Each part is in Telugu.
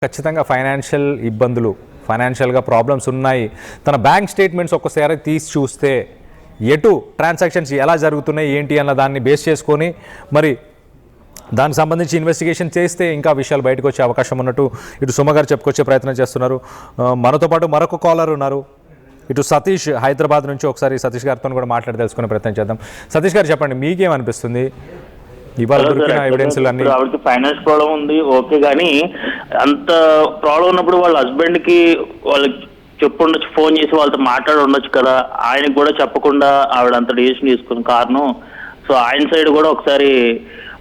ఖచ్చితంగా ఫైనాన్షియల్ ఇబ్బందులు, ఫైనాన్షియల్గా ప్రాబ్లమ్స్ ఉన్నాయి. తన బ్యాంక్ స్టేట్మెంట్స్ ఒక్కసారి తీసి చూస్తే ఎటు ట్రాన్సాక్షన్స్ ఎలా జరుగుతున్నాయి ఏంటి అన్న దాన్ని బేస్ చేసుకొని మరి దానికి సంబంధించి ఇన్వెస్టిగేషన్ చేస్తే ఇంకా విషయాలు బయటకు వచ్చే అవకాశం ఉన్నట్టు ఇటు సుమ గారు చెప్పుకొచ్చే ప్రయత్నం చేస్తున్నారు. మనతో పాటు మరొక కాలర్ ఉన్నారు, ఇటు సతీష్ హైదరాబాద్ నుంచి. ఒకసారి సతీష్ గారితో కూడా మాట్లాడి తెలుసుకునే ప్రయత్నం చేద్దాం. సతీష్ గారు చెప్పండి, మీకేమనిపిస్తుంది ఇవాళ దొరికిన ఎవిడెన్స్ అన్ని? ఆవిడకి ఫైనాన్స్ ప్రాబ్లం ఉంది ఓకే, కానీ అంత ప్రాబ్లం ఉన్నప్పుడు వాళ్ళ హస్బెండ్ కి వాళ్ళకి చెప్పుండొచ్చు, ఫోన్ చేసి వాళ్ళతో మాట్లాడి ఉండొచ్చు కదా. ఆయనకు కూడా చెప్పకుండా ఆవిడ అంత డిసిషన్ తీసుకున్న కారణం. సో ఆయన సైడ్ కూడా ఒకసారి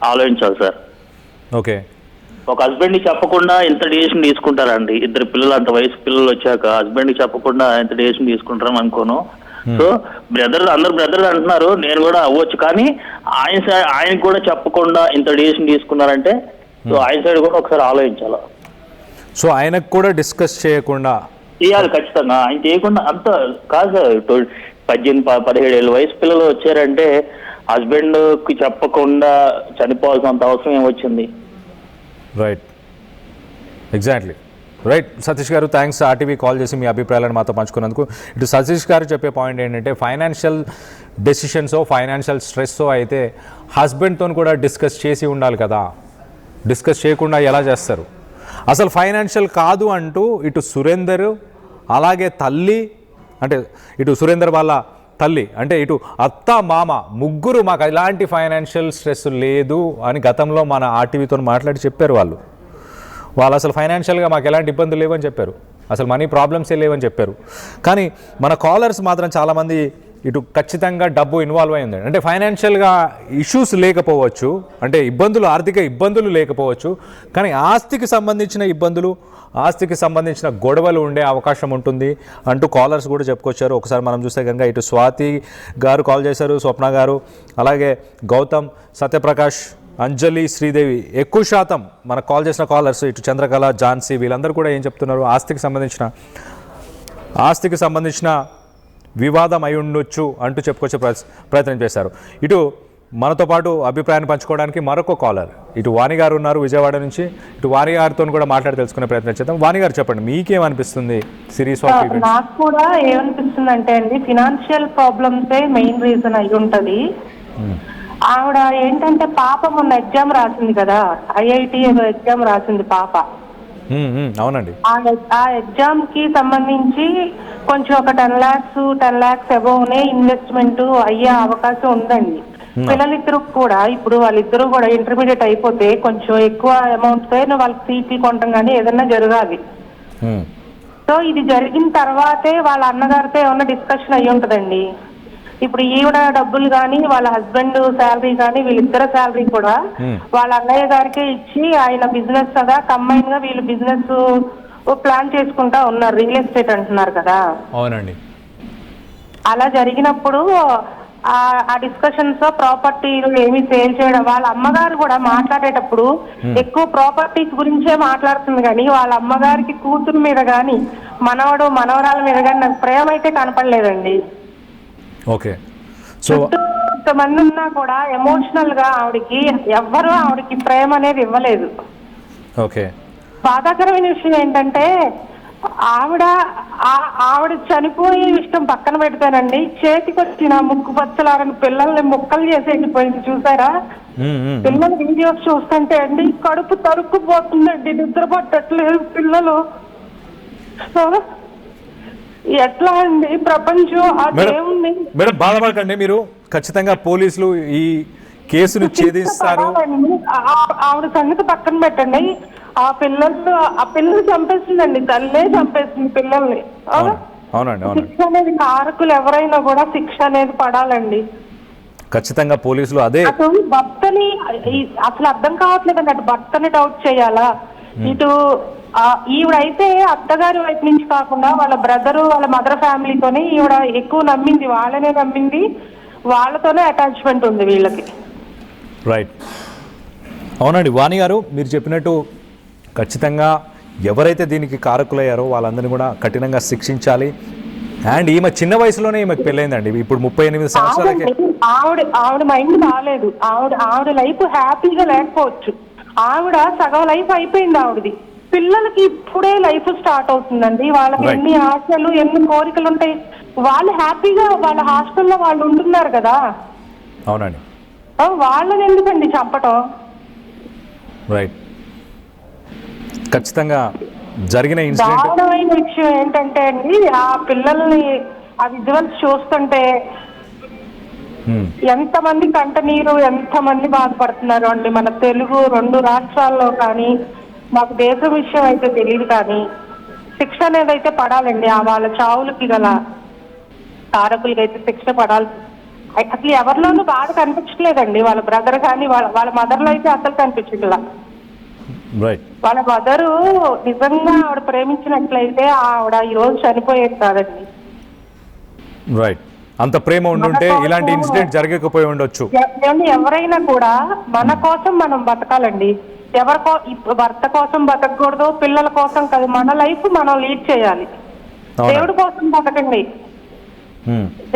ఆలోచించాలి సార్. ఓకే, ఒక హస్బెండ్ కి చెప్పకుండా ఇంత డిసిషన్ తీసుకుంటారండి? ఇద్దరు పిల్లలు, అంత వయసు పిల్లలు వచ్చాక హస్బెండ్ కి చెప్పకుండా ఇంత డిసిషన్ తీసుకుంటారని అనుకోను. సో అందరు బ్రదర్స్ అంటున్నారు, నేను కూడా అవ్వచ్చు, కానీ ఆయనకు కూడా చెప్పకుండా ఇంత డిసిషన్ తీసుకున్నారంటే సో ఆయన సైడ్ కూడా ఒకసారి ఆలోచించాలి. సో ఆయనకు కూడా డిస్కస్ చేయకుండా చేయాలి ఖచ్చితంగా. ఆయన చేయకుండా అంత కాదు సార్. 18-17 ఏళ్ళ వయసు పిల్లలు వచ్చారంటే హస్బెండ్ కి చెప్పకుండా చనిపోవాల్సినంత అవసరం ఏమొచ్చింది? Right, exactly right. సతీష్ గారు థ్యాంక్స్ ఆర్టీవీ కాల్ చేసి మీ అభిప్రాయాలను మాతో పంచుకున్నందుకు. ఇటు సతీష్ గారు చెప్పే పాయింట్ ఏంటంటే ఫైనాన్షియల్ డెసిషన్సో ఫైనాన్షియల్ స్ట్రెస్సో అయితే హస్బెండ్తో కూడా డిస్కస్ చేసి ఉండాలి కదా. డిస్కస్ చేయకుండా ఎలా చేస్తారు? అసలు ఫైనాన్షియల్ కాదు అంటూ ఇటు సురేందర్ అలాగే తల్లి, అంటే ఇటు సురేందర్ వాళ్ళ తల్లి, అంటే ఇటు అత్త మామ ముగ్గురు మాకు ఎలాంటి ఫైనాన్షియల్ స్ట్రెస్ లేదు అని గతంలో మన ఆర్టీవీతో మాట్లాడి చెప్పారు. వాళ్ళు అసలు ఫైనాన్షియల్గా మాకు ఎలాంటి ఇబ్బందులు లేవని చెప్పారు, అసలు మనీ ప్రాబ్లమ్సే లేవని చెప్పారు. కానీ మన కాలర్స్ మాత్రం చాలామంది ఇటు ఖచ్చితంగా డబ్బు ఇన్వాల్వ్ అయింది, అంటే ఫైనాన్షియల్గా ఇష్యూస్ లేకపోవచ్చు, అంటే ఇబ్బందులు, ఆర్థిక ఇబ్బందులు లేకపోవచ్చు, కానీ ఆస్తికి సంబంధించిన ఇబ్బందులు, ఆస్తికి సంబంధించిన గొడవలు ఉండే అవకాశం ఉంటుంది అంటూ కాలర్స్ కూడా చెప్పుకొచ్చారు. ఒకసారి మనం చూస్తే కనుక ఇటు స్వాతి గారు కాల్ చేశారు, స్వప్న గారు, అలాగే గౌతమ్, సత్యప్రకాష్, అంజలి, శ్రీదేవి. ఎక్కువ శాతం మనకు కాల్ చేసిన కాలర్స్ ఇటు చంద్రకళ, ఝాన్సీ వీళ్ళందరూ కూడా ఏం చెప్తున్నారు, ఆస్తికి సంబంధించిన వివాదం అయి ఉండొచ్చు అంటూ చెప్పుకొచ్చే ప్రయత్నం చేశారు. ఇటు మనతో పాటు అభిప్రాయాన్ని పంచుకోవడానికి మరొక కాలర్ ఇటు వాణి గారు ఉన్నారు విజయవాడ నుంచి. ఇటు వాణి గారితో కూడా మాట్లాడి తెలుసుకునే ప్రయత్నం చేద్దాం. వాణి గారు చెప్పండి, మీకేమనిపిస్తుంది సిరీస్ ఆఫ్ ఈవెంట్స్? నాకు కూడా ఏమనిపిస్తుంది అంటే అండి, ఫినాన్షియల్ ప్రాబ్లమ్సే మెయిన్ రీజన్ అయి ఉంటది. ఆవిడ ఏంటంటే పాప మొన్న ఎగ్జామ్ రాసింది కదా, IIT ఎగ్జామ్ రాసింది పాప. అవునండి. ఆ ఎగ్జామ్ కి సంబంధించి కొంచెం ఒక 10 lakhs అబోవ్నే ఇన్వెస్ట్మెంట్ అయ్యే అవకాశం ఉందండి. పిల్లలిద్దరు కూడా ఇప్పుడు వాళ్ళిద్దరూ కూడా ఇంటర్మీడియట్ అయిపోతే కొంచెం ఎక్కువ అమౌంట్ తో వాళ్ళకి సీట్లు కొనడం కానీ ఏదన్నా జరగాలి. సో ఇది జరిగిన తర్వాతే వాళ్ళ అన్నగారితో ఏమన్నా డిస్కషన్ అయ్యి ఉంటదండి. ఇప్పుడు ఈవిడ డబ్బులు కానీ వాళ్ళ హస్బెండ్ శాలరీ కానీ వీళ్ళిద్దరు శాలరీ కూడా వాళ్ళ అన్నయ్య గారికే ఇచ్చి ఆయన బిజినెస్ కదా కంబైన్ గా వీళ్ళు బిజినెస్ ప్లాన్ చేసుకుంటా ఉన్నారు. రియల్ ఎస్టేట్ అంటున్నారు కదా. అవునండి. అలా జరిగినప్పుడు ఆ డిస్కషన్స్ ప్రాపర్టీలు ఏమి సేల్ చేయడం, వాళ్ళ అమ్మగారు కూడా మాట్లాడేటప్పుడు ఎక్కువ ప్రాపర్టీస్ గురించే మాట్లాడుతుంది, కానీ వాళ్ళ అమ్మగారికి కూతురు మీద కానీ మనవడు మనవరాల మీద కానీ నాకు ప్రేమ అయితే కనపడలేదండి. ఓకే, సో ఇంతమంది ఉన్నా కూడా ఎమోషనల్ గా ఆవిడకి ప్రేమ అనేది ఇవ్వలేదు. ఓకే, బాధాకరమైన విషయం ఏంటంటే ఆవిడ చనిపోయే విషయం పక్కన పెడతానండి, చేతికి వచ్చిన ముక్కు పచ్చలారని పిల్లల్ని ముక్కలు చేసి వెళ్ళిపోయింది చూసారా? పిల్లల వీడియోస్ చూస్తుంటే అండి కడుపు తరుక్కుపోతుందండి, నిద్ర పట్టట్లేదు పిల్లలు. ఎట్లా అండి ప్రపంచం ఆ దేవుణ్ణి. మేడం బాధపడకండి, మీరు ఖచ్చితంగా పోలీసులు ఈ కేసును ఛేదిస్తారు. ఆవిడ సంగతి పక్కన పెట్టండి, ఆ పిల్లలు చంపేసిందండి, తల్లే చంపేసింది పిల్లల్ని. శిక్ష అనేది కారకులు ఎవరైనా కూడా శిక్ష అనేది పడాలండి. ఖచ్చితంగా పోలీసులు అదే భర్తని అసలు అర్థం కావట్లేదండి, అటు భర్తని డౌట్ చేయాలా, ఇటు ఈవిడైతే అత్తగారి వైపు నుంచి కాకుండా వాళ్ళ బ్రదరు వాళ్ళ మదర్ ఫ్యామిలీతోనే ఈవిడ ఎక్కువ నమ్మింది, వాళ్ళనే నమ్మింది, వాళ్ళతోనే అటాచ్మెంట్ ఉంది వీళ్ళకి. రైట్, అవునండి. వాణి గారు మీరు చెప్పినట్టు ఖచ్చితంగా ఎవరైతే దీనికి కారకులయ్యారో వాళ్ళందరినీ కూడా కఠినంగా శిక్షించాలి. అండ్ ఈమె చిన్న వయసులోనే ఈమెకు పెళ్ళైందండి, ఇప్పుడు 38 సంవత్సరాలకి. ఆవిడ మైండ్ బాగాలేదు, ఆవిడ లైఫ్ హ్యాపీగా లేకపోవచ్చు, ఆవిడ సగం లైఫ్ అయిపోయింది ఆవిడది. పిల్లలకి ఇప్పుడే లైఫ్ స్టార్ట్ అవుతుందండి. వాళ్ళకి Right. ఎన్ని ఆశలు ఎన్ని కోరికలు ఉంటాయి. వాళ్ళు హ్యాపీగా వాళ్ళ హాస్టల్లో వాళ్ళు ఉంటున్నారు కదా, అవునండి. వాళ్ళని ఎందుకండి చంపటం? రైట్. ఖచ్చితంగా జరిగిన ఇన్సిడెంట్ దారుణమైన విషయం ఏంటంటే అండి, ఆ పిల్లల్ని ఆ విజువల్స్ చూస్తుంటే ఎంతమంది కంటనీరు, ఎంతమంది బాధపడుతున్నారు అండి. మన తెలుగు 2 రాష్ట్రాల్లో కానీ, మాకు దేశం విషయం అయితే తెలియదు కానీ శిక్ష అనేది అయితే పడాలండి. ఆ వాళ్ళ చావులకి గల కారకులకి అయితే శిక్ష పడాలి. అసలు ఎవరిలోనూ బాధ కనిపించలేదండి. వాళ్ళ బ్రదర్ కానీ వాళ్ళ మదర్లో అయితే అసలు కనిపించట్లా. రైట్. వాళ్ళ మదరు నిజంగా ఆవిడ ప్రేమించినట్లయితే ఆవిడ ఈ రోజు చనిపోయేది కాదండి. రైట్. అంత ప్రేమ ఉండుంటే ఇలాంటి ఇన్సిడెంట్ జరగకపోయి ఉండొచ్చు. ఎవరైనా కూడా మన కోసం మనం బతకాలండి. భర్త కోసం బతకూడదు, పిల్లల కోసం కాదు. మన లైఫ్ మనం లీడ్ చేయాలి. దేవుడి కోసం బతకండి.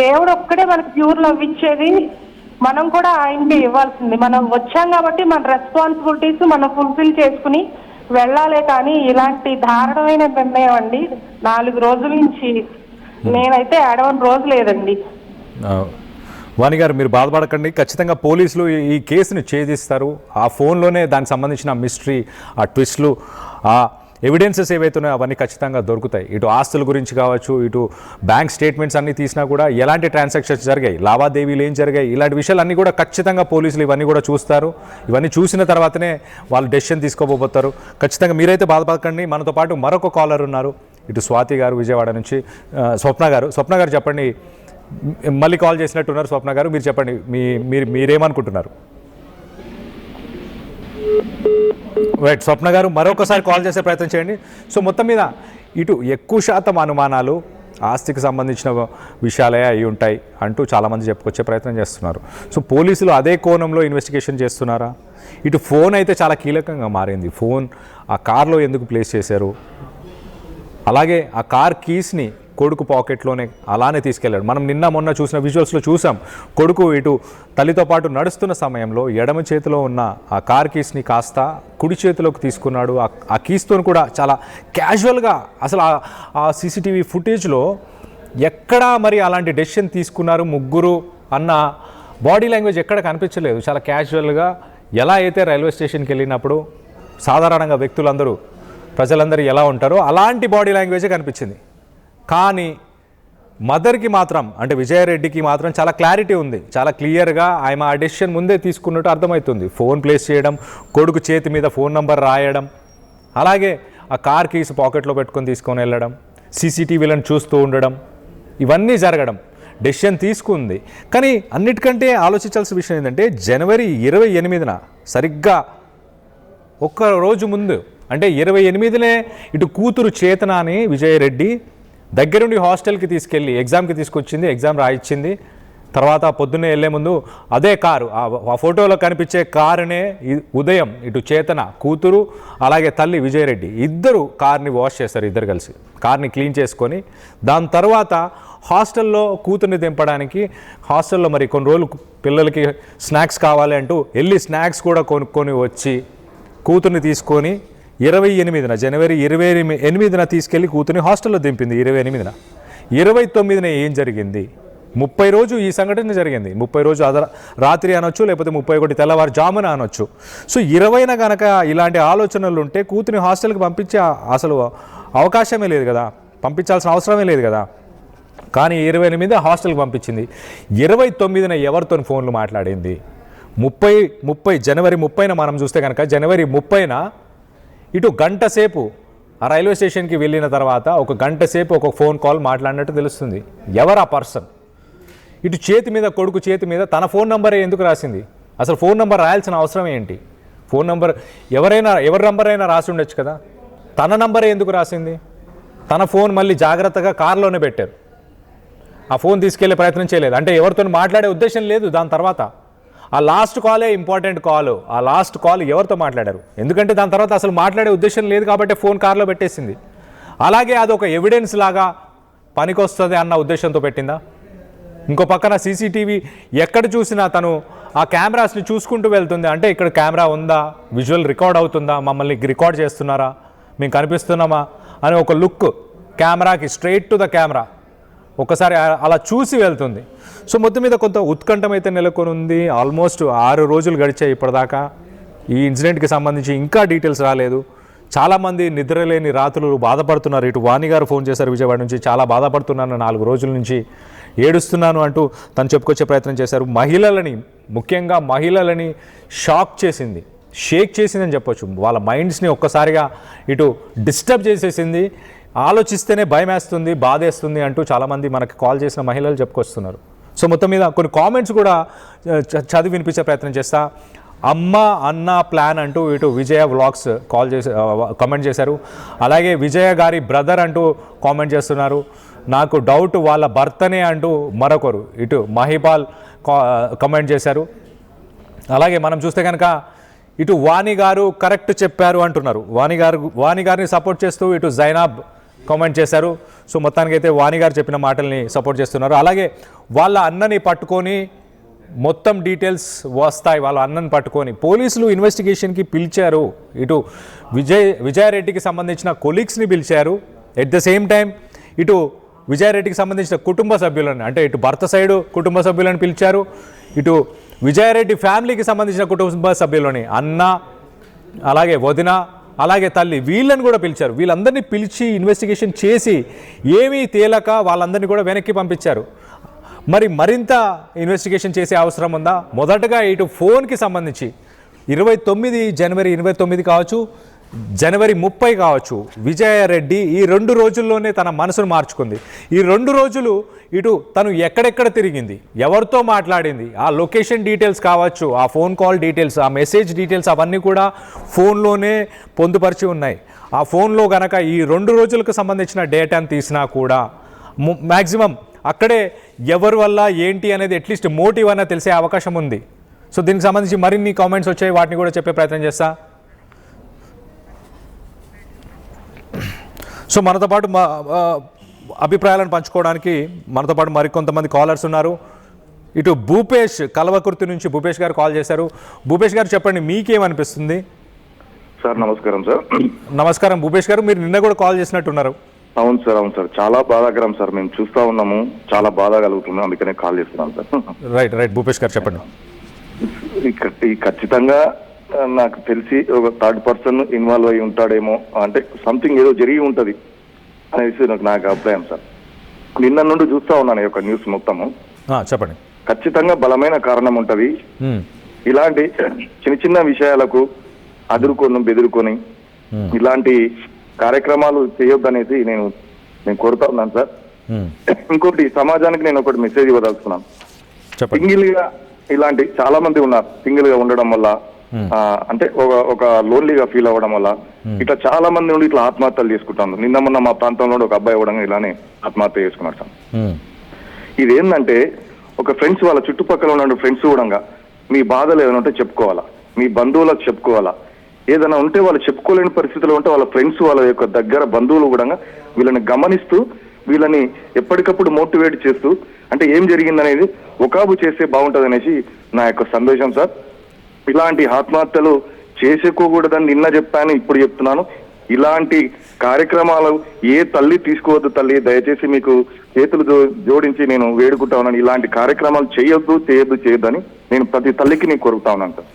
దేవుడు ఒక్కడే మనకు ప్యూర్ లవ్ ఇచ్చేది. మనం కూడా ఆయనకి ఇవ్వాల్సింది. మనం వచ్చాం కాబట్టి మన రెస్పాన్సిబిలిటీస్ మనం ఫుల్ఫిల్ చేసుకుని వెళ్ళాలే. కానీ ఇలాంటి దారుణమైన నిర్ణయం అండి 4 రోజుల నుంచి నేనైతే ఏడవని రోజు లేదండి. వాణి గారు, మీరు బాధపడకండి. ఖచ్చితంగా పోలీసులు ఈ కేసుని ఛేదిస్తారు. ఆ ఫోన్లోనే దానికి సంబంధించిన మిస్టరీ, ఆ ట్విస్ట్లు, ఆ ఎవిడెన్సెస్ ఏవైతే ఉన్నాయో అవన్నీ ఖచ్చితంగా దొరుకుతాయి. ఇటు ఆస్తుల గురించి కావచ్చు, ఇటు బ్యాంక్ స్టేట్మెంట్స్ అన్నీ తీసినా కూడా ఎలాంటి ట్రాన్సాక్షన్స్ జరిగాయి, లావాదేవీలు ఏం జరిగాయి, ఇలాంటి విషయాలన్నీ కూడా ఖచ్చితంగా పోలీసులు ఇవన్నీ కూడా చూస్తారు. ఇవన్నీ చూసిన తర్వాతనే వాళ్ళు డెసిషన్ తీసుకోబోతారు. ఖచ్చితంగా మీరైతే బాధపడకండి. మనతో పాటు మరొక కాలర్ ఉన్నారు, ఇటు స్వాతి గారు విజయవాడ నుంచి. స్వప్న గారు చెప్పండి. మళ్ళీ కాల్ చేసినట్టున్నారు స్వప్న గారు, మీరు చెప్పండి, మీరేమనుకుంటున్నారు? రైట్. స్వప్న గారు మరొకసారి కాల్ చేసే ప్రయత్నం చేయండి. సో మొత్తం మీద ఇటు ఎక్కువ శాతం అనుమానాలు ఆస్తికి సంబంధించిన విషయాలే అయి ఉంటాయి అంటూ చాలామంది చెప్పుకొచ్చే ప్రయత్నం చేస్తున్నారు. సో పోలీసులు అదే కోణంలో ఇన్వెస్టిగేషన్ చేస్తున్నారా? ఇటు ఫోన్ అయితే చాలా కీలకంగా మారింది. ఫోన్ ఆ కార్లో ఎందుకు ప్లేస్ చేశారు? అలాగే ఆ కార్ కీస్ని కొడుకు పాకెట్లోనే అలానే తీసుకెళ్ళాడు. మనం నిన్న మొన్న చూసిన విజువల్స్లో చూసాం. కొడుకు ఇటు తల్లితో పాటు నడుస్తున్న సమయంలో ఎడమ చేతిలో ఉన్న ఆ కార్ కీస్ని కాస్త కుడి చేతిలోకి తీసుకున్నాడు. ఆ కీస్తో కూడా చాలా క్యాజువల్గా, అసలు ఆ సీసీటీవీ ఫుటేజ్లో ఎక్కడా మరి అలాంటి డెసిషన్ తీసుకున్నారు ముగ్గురు అన్న బాడీ లాంగ్వేజ్ ఎక్కడ కనిపించలేదు. చాలా క్యాజువల్గా, ఎలా అయితే రైల్వే స్టేషన్కి వెళ్ళినప్పుడు సాధారణంగా ప్రజలందరూ ఎలా ఉంటారో అలాంటి బాడీ లాంగ్వేజే కనిపించింది. కానీ మదర్కి మాత్రం, అంటే విజయారెడ్డికి మాత్రం చాలా క్లారిటీ ఉంది. చాలా క్లియర్గా ఆమె ఆ డెసిషన్ ముందే తీసుకున్నట్టు అర్థమవుతుంది. ఫోన్ ప్లేస్ చేయడం, కొడుకు చేతి మీద ఫోన్ నంబర్ రాయడం, అలాగే ఆ కార్ కీస్ పాకెట్లో పెట్టుకొని తీసుకొని వెళ్ళడం, సీసీటీవీలను చూస్తూ ఉండడం, ఇవన్నీ జరగడం, డెసిషన్ తీసుకుంది. కానీ అన్నిటికంటే ఆలోచించాల్సిన విషయం ఏంటంటే జనవరి 28న సరిగ్గా ఒక్క రోజు ముందు, అంటే 28నే ఇటు కూతురు చేతనాని విజయరెడ్డి దగ్గరుండి హాస్టల్కి తీసుకెళ్ళి ఎగ్జామ్కి తీసుకొచ్చింది, ఎగ్జామ్ రాయించింది. తర్వాత పొద్దున్నే వెళ్ళే ముందు అదే కారు, ఆ ఫోటోలో కనిపించే కారునే ఉదయం ఇటు చేతన కూతురు అలాగే తల్లి విజయరెడ్డి ఇద్దరు కార్ని వాష్ చేస్తారు. ఇద్దరు కలిసి కార్ని క్లీన్ చేసుకొని దాని తర్వాత హాస్టల్లో కూతుర్ని దింపడానికి, హాస్టల్లో మరి కొన్ని రోజులు పిల్లలకి స్నాక్స్ కావాలి అంటూ వెళ్ళి స్నాక్స్ కూడా కొనుక్కొని వచ్చి కూతుర్ని తీసుకొని జనవరి 28న తీసుకెళ్ళి కూతుర్ని హాస్టల్లో దింపింది. 28న 29న ఏం జరిగింది? 30 రోజు ఈ సంఘటన జరిగింది. 30 రోజు రాత్రి అనొచ్చు, లేకపోతే 31 తెల్లవారుజామున అనొచ్చు. సో 20న కనుక ఇలాంటి ఆలోచనలు ఉంటే కూతుర్ని హాస్టల్కి పంపించే అసలు అవకాశమే లేదు కదా, పంపించాల్సిన అవసరమే లేదు కదా. కానీ 28 హాస్టల్కి పంపించింది. 29న ఎవరితో ఫోన్లు మాట్లాడింది? జనవరి 30న మనం చూస్తే కనుక జనవరి 30న ఇటు గంట సేపు ఆ రైల్వే స్టేషన్కి వెళ్ళిన తర్వాత ఒక గంట సేపు ఒక ఫోన్ కాల్ మాట్లాడినట్టు తెలుస్తుంది. ఎవరు ఆ పర్సన్? ఇటు చేతి మీద, కొడుకు చేతి మీద తన ఫోన్ నంబరే ఎందుకు రాసింది? అసలు ఫోన్ నంబర్ రాయాల్సిన అవసరం ఏంటి? ఫోన్ నంబర్ ఎవరి నంబర్ అయినా రాసి ఉండొచ్చు కదా, తన నంబరే ఎందుకు రాసింది? తన ఫోన్ మళ్ళీ జాగ్రత్తగా కార్లోనే పెట్టారు. ఆ ఫోన్ తీసుకెళ్లే ప్రయత్నం చేయలేదు. అంటే ఎవరితో మాట్లాడే ఉద్దేశం లేదు. దాని తర్వాత ఆ లాస్ట్ కాలే ఇంపార్టెంట్ కాల్. ఆ లాస్ట్ కాల్ ఎవరితో మాట్లాడారు? ఎందుకంటే దాని తర్వాత అసలు మాట్లాడే ఉద్దేశం లేదు కాబట్టి ఫోన్ కార్లో పెట్టేసింది. అలాగే అదొక ఎవిడెన్స్ లాగా పనికొస్తుంది అన్న ఉద్దేశంతో పెట్టిందా? ఇంకో పక్కన సీసీటీవీ ఎక్కడ చూసినా తను ఆ కెమెరాస్ని చూసుకుంటూ వెళ్తుంది. అంటే ఇక్కడ కెమెరా ఉందా, విజువల్ రికార్డ్ అవుతుందా, మమ్మల్ని రికార్డ్ చేస్తున్నారా, మేము కనిపిస్తున్నామా అని ఒక లుక్ కెమెరాకి స్ట్రైట్ టు ద కెమెరా ఒకసారి అలా చూసి వెళ్తుంది. సో మొత్తం మీద కొంత ఉత్కంఠం అయితే నెలకొని ఉంది. ఆల్మోస్ట్ 6 రోజులు గడిచాయి ఇప్పటిదాకా. ఈ ఇన్సిడెంట్కి సంబంధించి ఇంకా డీటెయిల్స్ రాలేదు. చాలామంది నిద్రలేని రాత్రులు బాధపడుతున్నారు. ఇటు వాణి గారు ఫోన్ చేశారు విజయవాడ నుంచి, చాలా బాధపడుతున్నాను 4 రోజుల నుంచి ఏడుస్తున్నాను అంటూ తను చెప్పుకొచ్చే ప్రయత్నం చేశారు. మహిళలని, ముఖ్యంగా మహిళలని షేక్ చేసిందని చెప్పొచ్చు. వాళ్ళ మైండ్స్ని ఒక్కసారిగా ఇటు డిస్టర్బ్ చేసేసింది. ఆలోచిస్తేనే భయం వేస్తుంది, బాధేస్తుంది అంటూ చాలామంది మనకి కాల్ చేసిన మహిళలు చెప్పుకొస్తున్నారు. సో మొత్తం మీద కొన్ని కామెంట్స్ కూడా చదివి వినిపించే ప్రయత్నం చేస్తా. అమ్మ అన్న ప్లాన్ అంటూ ఇటు విజయ వ్లాగ్స్ కామెంట్ చేశారు. అలాగే విజయ గారి బ్రదర్ అంటూ కామెంట్ చేస్తున్నారు. నాకు డౌట్ వాళ్ళ భర్తనే అంటూ మరొకరు ఇటు మహిపాల్ కామెంట్ చేశారు. అలాగే మనం చూస్తే కనుక ఇటు వాణి గారు కరెక్ట్ చెప్పారు అంటున్నారు. వాణి గారిని సపోర్ట్ చేస్తూ ఇటు జైనాబ్ కామెంట్ చేశారు. సో మొత్తానికైతే వాణి గారు చెప్పిన మాటల్ని సపోర్ట్ చేస్తున్నారు. అలాగే వాళ్ళ అన్నని పట్టుకొని మొత్తం డీటెయిల్స్ వస్తాయి. వాళ్ళ అన్నని పట్టుకొని పోలీసులు ఇన్వెస్టిగేషన్కి పిలిచారు. ఇటు విజయారెడ్డికి సంబంధించిన కొలీగ్స్ని పిలిచారు. ఎట్ ద సేమ్ టైం ఇటు విజయారెడ్డికి సంబంధించిన కుటుంబ సభ్యులను, అంటే ఇటు భర్త సైడు కుటుంబ సభ్యులను పిలిచారు. ఇటు విజయారెడ్డి ఫ్యామిలీకి సంబంధించిన కుటుంబ సభ్యులని, అన్న, అలాగే వదిన, అలాగే తల్లి, వీళ్ళని కూడా పిలిచారు. వీళ్ళందరినీ పిలిచి ఇన్వెస్టిగేషన్ చేసి ఏమీ తేలక వాళ్ళందరినీ కూడా వెనక్కి పంపించారు. మరింత ఇన్వెస్టిగేషన్ చేసే అవసరం ఉందా? మొదటగా ఇటు ఫోన్కి సంబంధించి 29 జనవరి 29 కావచ్చు, జనవరి 30 కావచ్చు, విజయారెడ్డి ఈ 2 రోజుల్లోనే తన మనసును మార్చుకుంది. ఈ 2 రోజులు ఇటు తను ఎక్కడెక్కడ తిరిగింది, ఎవరితో మాట్లాడింది, ఆ లొకేషన్ డీటెయిల్స్ కావచ్చు, ఆ ఫోన్ కాల్ డీటెయిల్స్, ఆ మెసేజ్ డీటెయిల్స్ అవన్నీ కూడా ఫోన్లోనే పొందుపరిచి ఉన్నాయి. ఆ ఫోన్లో గనక ఈ 2 రోజులకు సంబంధించిన డేటాను తీసినా కూడా మ్యాక్సిమం అక్కడే ఎవరి వల్ల ఏంటి అనేది అట్లీస్ట్ మోటివ్ అన్న తెలిసే అవకాశం ఉంది. సో దీనికి సంబంధించి మరిన్ని కామెంట్స్ వచ్చాయి, వాటిని కూడా చెప్పే ప్రయత్నం చేస్తా. సో మనతో పాటు అభిప్రాయాలను పంచుకోవడానికి మనతో పాటు మరికొంతమంది కాలర్స్ ఉన్నారు. ఇటు భూపేష్ కల్వకుర్తి నుంచి భూపేష్ గారు కాల్ చేశారు. భూపేష్ గారు చెప్పండి, మీకేమనిపిస్తుంది? సార్ నమస్కారం. సార్ నమస్కారం భూపేష్ గారు, మీరు నిన్న కూడా కాల్ చేసినట్టున్నారు. అవును సార్ చాలా బాధాకరం సార్. మేము చూస్తా ఉన్నాము, చాలా బాధ కలుగుతుంది, అందుకనే కాల్ చేస్తున్నాం సార్. రైట్ భూపేష్ గారు చెప్పండి. ఖచ్చితంగా నాకు తెలిసి ఒక థర్డ్ పర్సన్ ఇన్వాల్వ్ అయి ఉంటాడేమో, అంటే సంథింగ్ ఏదో జరిగి ఉంటది అనేసి నాకు అభిప్రాయం సార్. నిన్న నుండి చూస్తా ఉన్నాను ఈ యొక్క న్యూస్ మొత్తము. చెప్పండి. ఖచ్చితంగా బలమైన కారణం ఉంటది. ఇలాంటి చిన్న విషయాలకు అదురుకొని బెదురుకొని ఇలాంటి కార్యక్రమాలు చేయొద్దనేసి నేను కోరుతా ఉన్నాను సార్. ఇంకోటి సమాజానికి నేను ఒకటి మెసేజ్ ఇవ్వదలుచుకున్నాను. సింగిల్ గా ఇలాంటి చాలా మంది ఉన్నారు. సింగిల్ గా ఉండడం వల్ల అంటే ఒక లోన్లీగా ఫీల్ అవ్వడం వల్ల ఇట్లా చాలా మంది నుండి ఇట్లా ఆత్మహత్యలు చేసుకుంటాను. నిన్న మొన్న మా ప్రాంతంలో ఒక అబ్బాయి ఇవ్వడం ఇలానే ఆత్మహత్య చేసుకున్నాడు సార్. ఇదేంటంటే ఒక ఫ్రెండ్స్, వాళ్ళ చుట్టుపక్కల ఉన్న ఫ్రెండ్స్ కూడా మీ బాధలు ఏదైనా ఉంటే చెప్పుకోవాలా, మీ బంధువులకు చెప్పుకోవాలా. ఏదైనా ఉంటే వాళ్ళు చెప్పుకోలేని పరిస్థితిలో ఉంటే వాళ్ళ ఫ్రెండ్స్, వాళ్ళ యొక్క దగ్గర బంధువులు కూడా వీళ్ళని గమనిస్తూ వీళ్ళని ఎప్పటికప్పుడు మోటివేట్ చేస్తూ అంటే ఏం జరిగిందనేది ఒకాబు చేస్తే బాగుంటుంది అనేసి నా యొక్క సందేశం సార్. ఇలాంటి ఆత్మహత్యలు చేసుకోకూడదని నిన్న చెప్పాను, ఇప్పుడు చెప్తున్నాను. ఇలాంటి కార్యక్రమాలు ఏ తల్లి తీసుకోవద్దు. తల్లి దయచేసి మీకు చేతులు జోడించి నేను వేడుకుంటా ఉన్నాను. ఇలాంటి కార్యక్రమాలు చేయొద్దు అని నేను ప్రతి తల్లికి నేను కోరుతా ఉన్నాను సార్.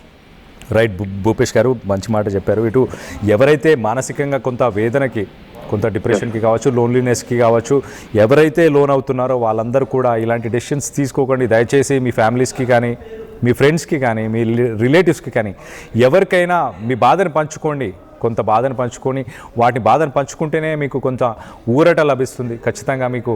రైట్ భూపేష్ గారు, మంచి మాట చెప్పారు. ఇటు ఎవరైతే మానసికంగా కొంత వేదనకి, కొంత డిప్రెషన్కి కావచ్చు, లోన్లీనెస్కి కావచ్చు, ఎవరైతే లోన్ అవుతున్నారో వాళ్ళందరూ కూడా ఇలాంటి డెసిషన్స్ తీసుకోకండి. దయచేసి మీ ఫ్యామిలీస్కి కానీ, మీ ఫ్రెండ్స్కి కానీ, మీ రిలేటివ్స్కి కానీ ఎవరికైనా మీ బాధను పంచుకోండి. కొంత బాధను పంచుకొని వాటి బాధను పంచుకుంటేనే మీకు కొంత ఊరట లభిస్తుంది. ఖచ్చితంగా మీకు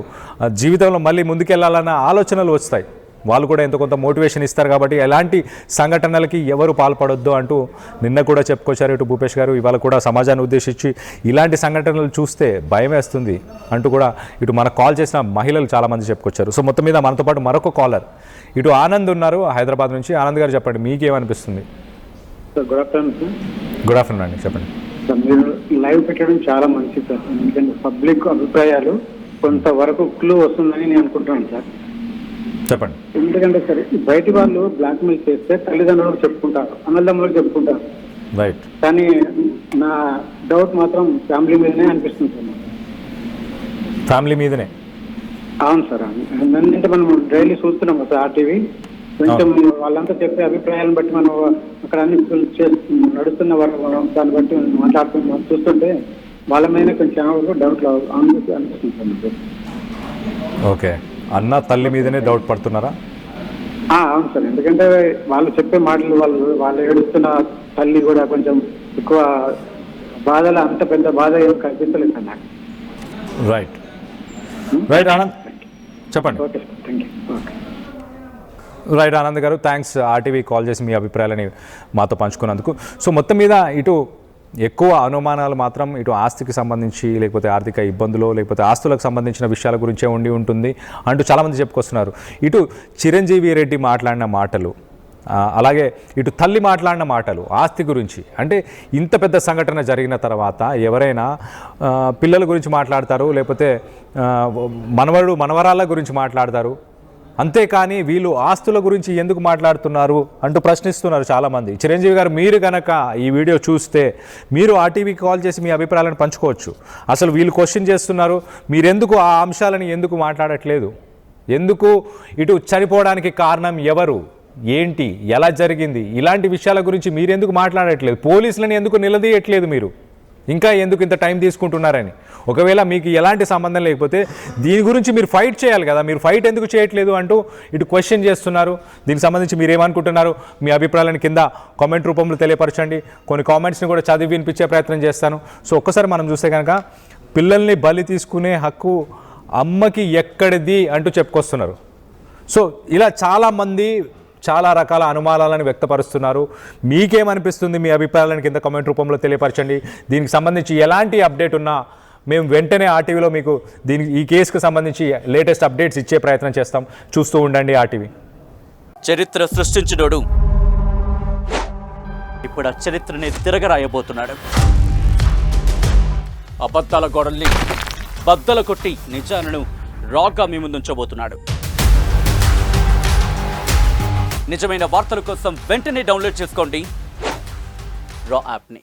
జీవితంలో మళ్ళీ ముందుకెళ్లాలన్న ఆలోచనలు వస్తాయి. వాళ్ళు కూడా ఎంతో కొంత మోటివేషన్ ఇస్తారు. కాబట్టి ఎలాంటి సంఘటనలకి ఎవరు పాల్పడొద్దు అంటూ నిన్న కూడా చెప్పుకొచ్చారు ఇటు భూపేష్ గారు. ఇవాళ కూడా సమాజాన్ని ఉద్దేశించి ఇలాంటి సంఘటనలు చూస్తే భయం వేస్తుంది అంటూ కూడా ఇటు మనకు కాల్ చేసిన మహిళలు చాలామంది చెప్పుకొచ్చారు. సో మొత్తం మీద మనతో పాటు మరొక కాలర్ ఇటు ఆనంద్ ఉన్నారు హైదరాబాద్ నుంచి. ఆనంద్ గారు చెప్పండి, మీకేమనిపిస్తుంది? Good afternoon sir. Good afternoon అండి, చెప్పండి. సార్ మీరు లైవ్ పెట్టడం చాలా మంచిది సార్. ఎందుకంటే పబ్లిక్ అభిప్రాయాలు కొంతవరకు క్లూ వస్తుందని నేను అనుకుంటున్నాను సార్. చెప్పండి. ఎందుకంటే సరే బయటి వాళ్ళు బ్లాక్మెయిల్ చేస్తే తల్లిదండ్రులకు చెప్పుకుంటారు, అన్నదమ్ములకు చెప్పుకుంటారు. రైట్. కానీ నా డౌట్ మాత్రం ఫ్యామిలీ మీదనే అనిపిస్తుంది సార్ నాకు. ఫ్యామిలీ మీదనే. అవును సార్, ఎందుకంటే మనం డైలీ చూస్తున్నాం సార్ ఆర్టీవీ. కొంచెం వాళ్ళంతా చెప్పే అభిప్రాయాలను బట్టి మనం అక్కడ అన్ని నడుస్తున్న దాన్ని బట్టి మాట్లాడుతున్నాం చూస్తుంటే వాళ్ళ మీద కొంచెం డౌట్లు అనిపిస్తుంది సార్ నాకు. ఓకే, అన్న తల్లి మీదనే డౌట్ పడుతున్నారా? అవును సార్, ఎందుకంటే వాళ్ళు చెప్పే మాటలు వాళ్ళు ఏడుస్తున్న తల్లి కూడా కొంచెం ఎక్కువ బాధలు, అంత పెద్ద బాధ ఏం కనిపించలేదు సార్ నాకు. రైట్ రైట్ ఆనంద్ చెప్పండి. Okay sir, thank you. Okay right Anand గారు, థ్యాంక్స్ ఆర్టీవీ కాల్ చేసి మీ అభిప్రాయాలని మాతో పంచుకున్నందుకు. సో మొత్తం మీద ఇటు ఎక్కువ అనుమానాలు మాత్రం ఇటు ఆస్తికి సంబంధించి, లేకపోతే ఆర్థిక ఇబ్బందులు, లేకపోతే ఆస్తులకు సంబంధించిన విషయాల గురించే ఉంటుంది అంటూ చాలామంది చెప్పుకొస్తున్నారు. ఇటు చిరంజీవి రెడ్డి మాట్లాడిన మాటలు, అలాగే ఇటు తల్లి మాట్లాడిన మాటలు ఆస్తి గురించి. అంటే ఇంత పెద్ద సంఘటన జరిగిన తర్వాత ఎవరైనా పిల్లల గురించి మాట్లాడతారు, లేకపోతే మనవరాళ్ళ గురించి మాట్లాడతారు, అంతేకాని వీళ్ళు ఆస్తుల గురించి ఎందుకు మాట్లాడుతున్నారు అంటూ ప్రశ్నిస్తున్నారు చాలామంది. చిరంజీవి గారు, మీరు కనుక ఈ వీడియో చూస్తే మీరు ఆర్టీవీకి కాల్ చేసి మీ అభిప్రాయాలను పంచుకోవచ్చు. అసలు వీళ్ళు క్వశ్చన్ చేస్తున్నారు, మీరెందుకు ఆ అంశాలను ఎందుకు మాట్లాడట్లేదు? ఎందుకు ఇటు చనిపోవడానికి కారణం ఎవరు, ఏంటి, ఎలా జరిగింది, ఇలాంటి విషయాల గురించి మీరెందుకు మాట్లాడట్లేదు? పోలీసులను ఎందుకు నిలదీయట్లేదు? మీరు ఇంకా ఎందుకు ఇంత టైం తీసుకుంటున్నారని. ఒకవేళ మీకు ఎలాంటి సంబంధం లేకపోతే దీని గురించి మీరు ఫైట్ చేయాలి కదా, మీరు ఫైట్ ఎందుకు చేయట్లేదు అంటూ ఇటు క్వశ్చన్ చేస్తున్నారు. దీనికి సంబంధించి మీరు ఏమనుకుంటున్నారు? మీ అభిప్రాయాలను కింద కామెంట్ రూపంలో తెలియపరచండి. కొన్ని కామెంట్స్ని కూడా చదివి వినిపించే ప్రయత్నం చేస్తాను. సో ఒక్కసారి మనం చూస్తే కనుక, పిల్లల్ని బలి తీసుకునే హక్కు అమ్మకి ఎక్కడిది అంటూ చెప్పుకొస్తున్నారు. సో ఇలా చాలామంది చాలా రకాల అనుమానాలను వ్యక్తపరుస్తున్నారు. మీకేమనిపిస్తుంది? మీ అభిప్రాయాలను కింద కామెంట్ రూపంలో తెలియపరచండి. దీనికి సంబంధించి ఎలాంటి అప్డేట్ ఉన్నా మేము వెంటనే ఆర్టీవీలో మీకు ఈ కేసుకు సంబంధించి లేటెస్ట్ అప్డేట్స్ ఇచ్చే ప్రయత్నం చేస్తాం. చూస్తూ ఉండండి ఆర్టీవీ. చరిత్ర సృష్టించినోడు ఇప్పుడు ఆ చరిత్రని తిరగరాయబోతున్నాడు. అబద్ధాల గోడల్ని బద్దలు కొట్టి నిజాలను రాగా మీ ముందుంచబోతున్నాడు. నిజమైన వార్తల కోసం వెంటనే డౌన్లోడ్ చేసుకోండి రా యాప్ని.